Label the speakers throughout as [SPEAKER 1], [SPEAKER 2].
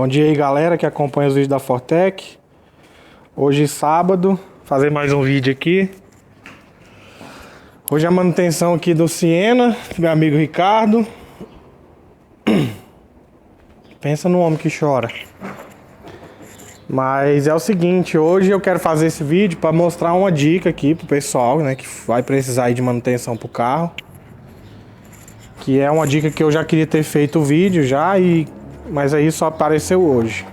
[SPEAKER 1] Bom dia aí, galera que acompanha os vídeos da Fortec. Hoje sábado, fazer mais um vídeo aqui. Hoje a manutenção aqui do Siena, meu amigo Ricardo. Pensa no homem que chora. Mas é o seguinte, hoje eu quero fazer esse vídeo para mostrar uma dica aqui pro pessoal, né, que vai precisar aí de manutenção pro carro. Que é uma dica que eu já queria ter feito o vídeo já, mas aí só apareceu hoje.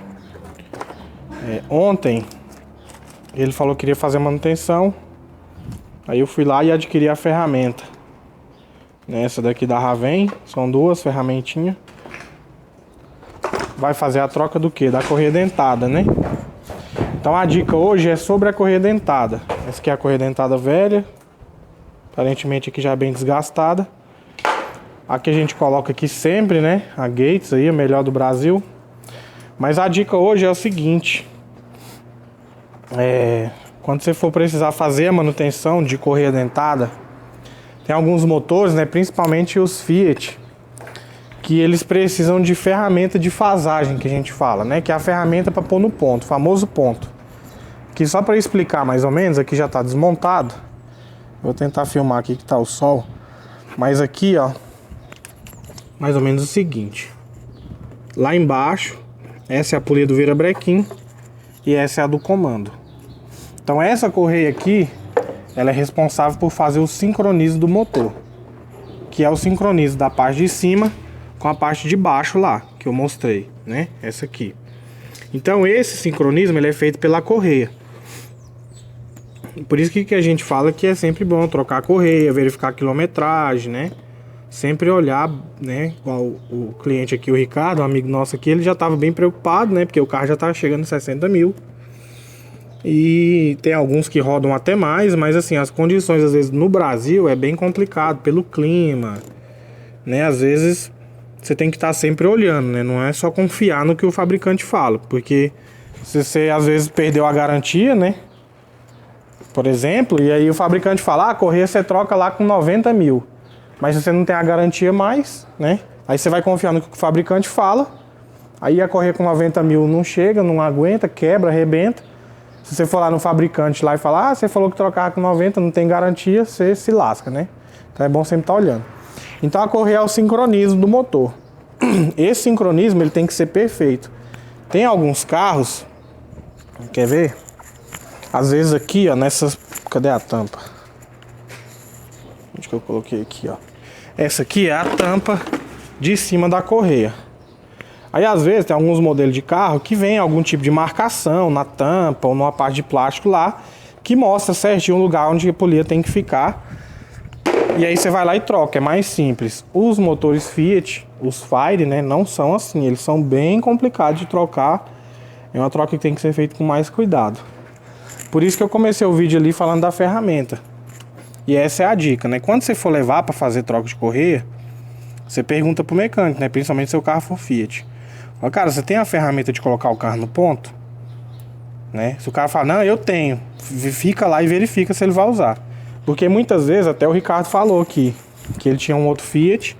[SPEAKER 1] Ontem ele falou que queria fazer manutenção. Aí eu fui lá e adquiri a ferramenta. Essa daqui da Raven, são duas ferramentinhas. Vai fazer a troca do que? Da correia dentada, né? Então a dica hoje é sobre a correia dentada. Essa aqui é a correia dentada velha. Aparentemente aqui já é bem desgastada. Aqui a gente coloca aqui sempre, né? A Gates aí, a melhor do Brasil. Mas a dica hoje é o seguinte. Quando você for precisar fazer a manutenção de correia dentada, tem alguns motores, né? Principalmente os Fiat, que eles precisam de ferramenta de fasagem, que a gente fala, né? Que é a ferramenta para pôr no ponto, o famoso ponto. Que só para explicar mais ou menos, aqui já está desmontado. Vou tentar filmar aqui que tá o sol. Mas aqui, ó, mais ou menos o seguinte. Lá embaixo, essa é a polia do virabrequim e essa é a do comando. Então essa correia aqui, ela é responsável por fazer o sincronismo do motor, que é o sincronismo da parte de cima com a parte de baixo lá, que eu mostrei, né? Essa aqui. Então esse sincronismo, ele é feito pela correia. Por isso que a gente fala que é sempre bom trocar a correia, verificar a quilometragem, né? Sempre olhar, né? Igual o cliente aqui, o Ricardo, um amigo nosso aqui, ele já estava bem preocupado, né? Porque o carro já estava chegando em 60 mil. E tem alguns que rodam até mais, mas assim, as condições às vezes no Brasil é bem complicado pelo clima, né? Às vezes você tem que estar sempre olhando, né? Não é só confiar no que o fabricante fala, porque se você às vezes perdeu a garantia, né? Por exemplo, e aí o fabricante fala, a correia você troca lá com 90 mil. Mas você não tem a garantia mais, né? Aí você vai confiar no que o fabricante fala. Aí a correia com 90 mil não chega, não aguenta, quebra, arrebenta. Se você for lá no fabricante lá e falar, você falou que trocava com 90, não tem garantia, você se lasca, né? Então é bom sempre estar olhando. Então a correia é o sincronismo do motor. Esse sincronismo, ele tem que ser perfeito. Tem alguns carros, quer ver? Às vezes aqui, ó, nessas... Cadê a tampa? Onde que eu coloquei aqui, ó? Essa aqui é a tampa de cima da correia. Aí às vezes tem alguns modelos de carro que vem algum tipo de marcação na tampa ou numa parte de plástico lá, que mostra certinho o lugar onde a polia tem que ficar. E aí você vai lá e troca, é mais simples. Os motores Fiat, os Fire, né, não são assim, eles são bem complicados de trocar. É uma troca que tem que ser feita com mais cuidado. Por isso que eu comecei o vídeo ali falando da ferramenta. E essa é a dica, né? Quando você for levar para fazer troca de correia, você pergunta pro mecânico, né? Principalmente se o carro for Fiat. Fala, cara, você tem a ferramenta de colocar o carro no ponto? Né? Se o cara fala, não, eu tenho. Fica lá e verifica se ele vai usar. Porque muitas vezes, até o Ricardo falou aqui, que ele tinha um outro Fiat.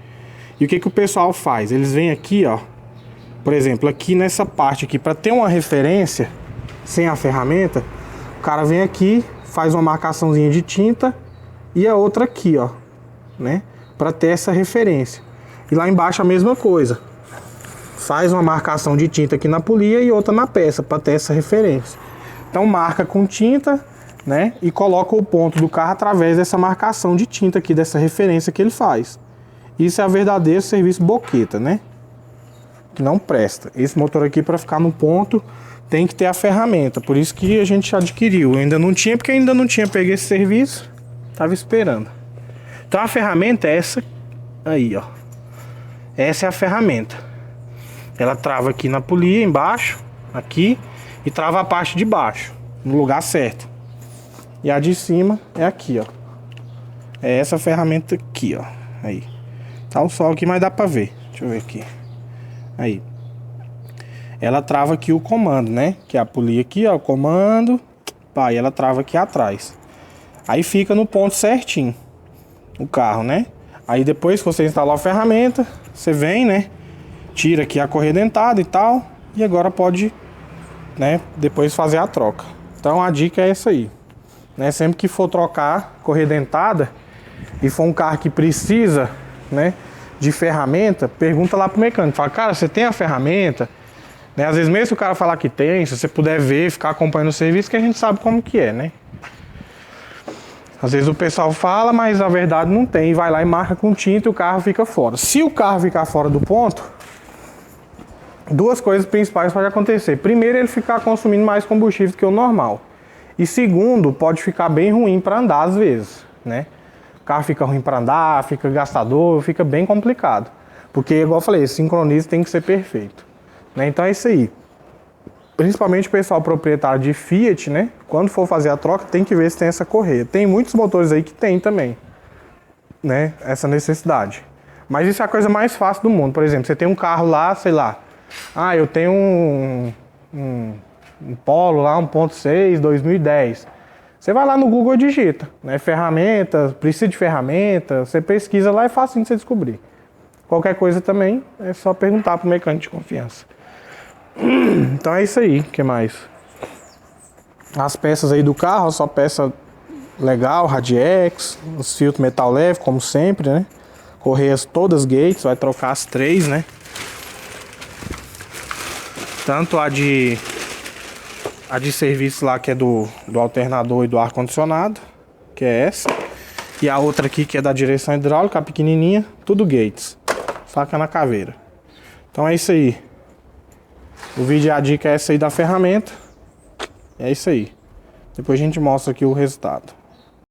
[SPEAKER 1] E o que o pessoal faz? Eles vêm aqui, ó. Por exemplo, aqui nessa parte aqui, para ter uma referência, sem a ferramenta, o cara vem aqui, faz uma marcaçãozinha de tinta e a outra aqui, ó, né? Para ter essa referência. E lá embaixo a mesma coisa. Faz uma marcação de tinta aqui na polia e outra na peça, para ter essa referência. Então marca com tinta, né? E coloca o ponto do carro através dessa marcação de tinta aqui, dessa referência que ele faz. Isso é o verdadeiro serviço boqueta, né? Que não presta. Esse motor aqui, para ficar no ponto, tem que ter a ferramenta. Por isso que a gente adquiriu. Eu ainda não tinha, porque ainda não tinha pego esse serviço. Tava esperando. Então a ferramenta é essa aí, ó. Essa é a ferramenta. Ela trava aqui na polia, embaixo, aqui, e trava a parte de baixo, no lugar certo. E a de cima é aqui, ó. É essa ferramenta aqui, ó. Aí. Tá o sol aqui, mas dá pra ver. Deixa eu ver aqui. Aí. Ela trava aqui o comando, né? Que é a polia aqui, ó, o comando. Pá, e ela trava aqui atrás. Aí fica no ponto certinho o carro, né? Aí depois que você instalar a ferramenta, você vem, né? Tira aqui a correia dentada e tal. E agora pode, né, depois fazer a troca. Então a dica é essa aí, né? Sempre que for trocar correia dentada e for um carro que precisa, né, de ferramenta, pergunta lá pro mecânico. Fala, cara, você tem a ferramenta? Né? Às vezes mesmo se o cara falar que tem, se você puder ver, ficar acompanhando o serviço, que a gente sabe como que é, né? Às vezes o pessoal fala, mas a verdade não tem. Vai lá e marca com tinta e o carro fica fora. Se o carro ficar fora do ponto, duas coisas principais podem acontecer. Primeiro, ele ficar consumindo mais combustível do que o normal. E segundo, pode ficar bem ruim para andar às vezes, né? O carro fica ruim para andar, fica gastador, fica bem complicado. Porque, igual eu falei, esse sincronismo tem que ser perfeito, né? Então é isso aí. Principalmente o pessoal proprietário de Fiat, né? Quando for fazer a troca, tem que ver se tem essa correia. Tem muitos motores aí que tem também, né? Essa necessidade. Mas isso é a coisa mais fácil do mundo. Por exemplo, você tem um carro lá, sei lá. Ah, eu tenho um Polo lá, 1.6, 2010. Você vai lá no Google e digita, né? Ferramenta, precisa de ferramenta. Você pesquisa lá, é fácil de você descobrir. Qualquer coisa também, é só perguntar pro mecânico de confiança. Então é isso aí, o que mais? As peças aí do carro, só peça legal, Radiex, os filtros metal leve, como sempre, né? Correias todas Gates, vai trocar as 3, né? Tanto a de serviço lá, que é do alternador e do ar-condicionado, que é essa. E a outra aqui, que é da direção hidráulica, a pequenininha, tudo Gates. Faca na caveira. Então é isso aí. O vídeo, a dica é essa aí da ferramenta. É isso aí. Depois a gente mostra aqui o resultado.